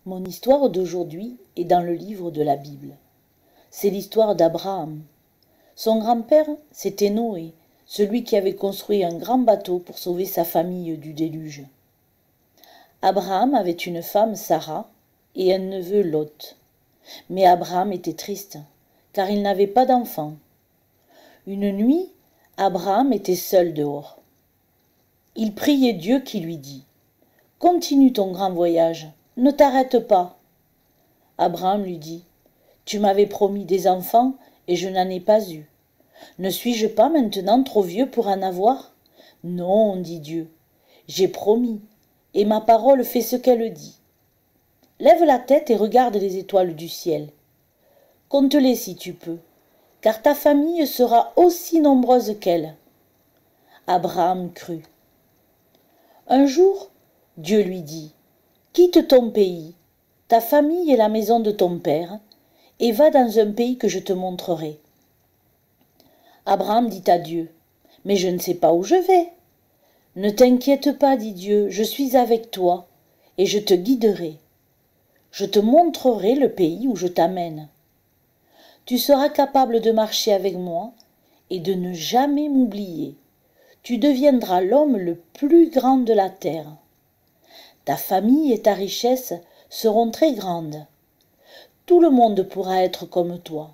Mon histoire d'aujourd'hui est dans le livre de la Bible. C'est l'histoire d'Abraham. Son grand-père, c'était Noé, celui qui avait construit un grand bateau pour sauver sa famille du déluge. Abraham avait une femme, Sarah, et un neveu, Lot. Mais Abraham était triste, car il n'avait pas d'enfant. Une nuit, Abraham était seul dehors. Il priait Dieu qui lui dit « Continue ton grand voyage, ne t'arrête pas. » Abraham lui dit « Tu m'avais promis des enfants et je n'en ai pas eu. Ne suis-je pas maintenant trop vieux pour en avoir ? » « Non, dit Dieu, j'ai promis, et ma parole fait ce qu'elle dit. Lève la tête et regarde les étoiles du ciel. Compte-les si tu peux, car ta famille sera aussi nombreuse qu'elle. » Abraham crut. Un jour, Dieu lui dit « Quitte ton pays, ta famille et la maison de ton père, et va dans un pays que je te montrerai. » Abraham dit à Dieu « Mais je ne sais pas où je vais. » « Ne t'inquiète pas, dit Dieu, je suis avec toi, et je te guiderai. Je te montrerai le pays où je t'amène. Tu seras capable de marcher avec moi et de ne jamais m'oublier. Tu deviendras l'homme le plus grand de la terre. Ta famille et ta richesse seront très grandes. Tout le monde pourra être comme toi. »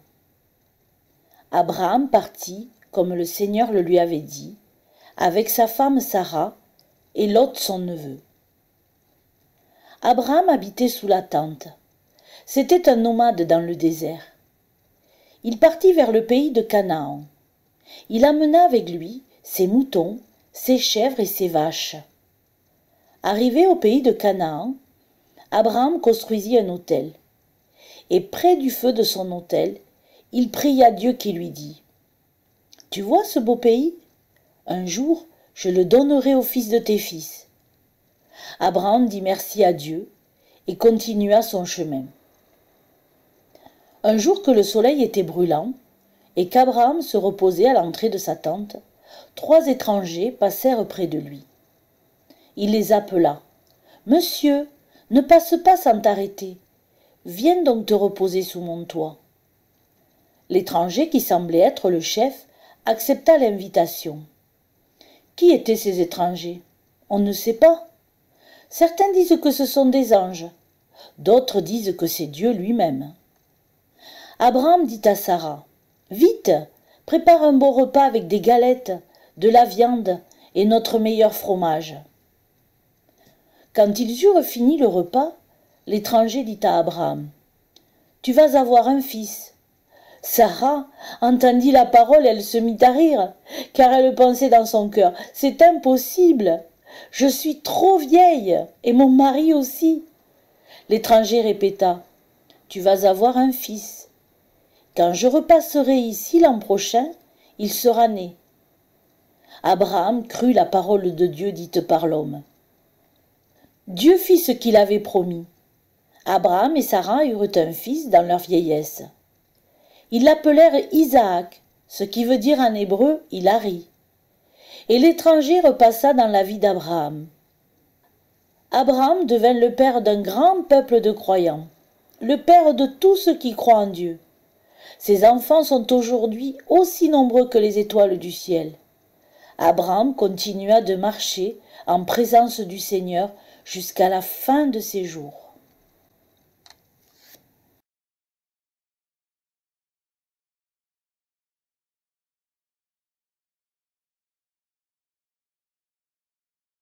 Abraham partit, comme le Seigneur le lui avait dit, avec sa femme Sarah et Lot son neveu. Abraham habitait sous la tente. C'était un nomade dans le désert. Il partit vers le pays de Canaan. Il amena avec lui ses moutons, ses chèvres et ses vaches. Arrivé au pays de Canaan, Abraham construisit un autel. Et près du feu de son autel, il pria Dieu qui lui dit « Tu vois ce beau pays ? Un jour, je le donnerai au fils de tes fils. » Abraham dit merci à Dieu et continua son chemin. Un jour que le soleil était brûlant et qu'Abraham se reposait à l'entrée de sa tente, 3 étrangers passèrent près de lui. Il les appela. « Monsieur, ne passe pas sans t'arrêter. Viens donc te reposer sous mon toit. » L'étranger, qui semblait être le chef, accepta l'invitation. Qui étaient ces étrangers ? On ne sait pas. Certains disent que ce sont des anges, d'autres disent que c'est Dieu lui-même. Abraham dit à Sarah « Vite, prépare un beau repas avec des galettes, de la viande et notre meilleur fromage. » Quand ils eurent fini le repas, l'étranger dit à Abraham « Tu vas avoir un fils. » Sarah entendit la parole et elle se mit à rire, car elle pensait dans son cœur « C'est impossible, je suis trop vieille, et mon mari aussi. » L'étranger répéta « Tu vas avoir un fils. Quand je repasserai ici l'an prochain, il sera né. » Abraham crut la parole de Dieu dite par l'homme. Dieu fit ce qu'il avait promis. Abraham et Sarah eurent un fils dans leur vieillesse. Ils l'appelèrent Isaac, ce qui veut dire en hébreu « il a ri ». Et l'étranger repassa dans la vie d'Abraham. Abraham devint le père d'un grand peuple de croyants, le père de tous ceux qui croient en Dieu. Ses enfants sont aujourd'hui aussi nombreux que les étoiles du ciel. Abraham continua de marcher en présence du Seigneur jusqu'à la fin de ses jours.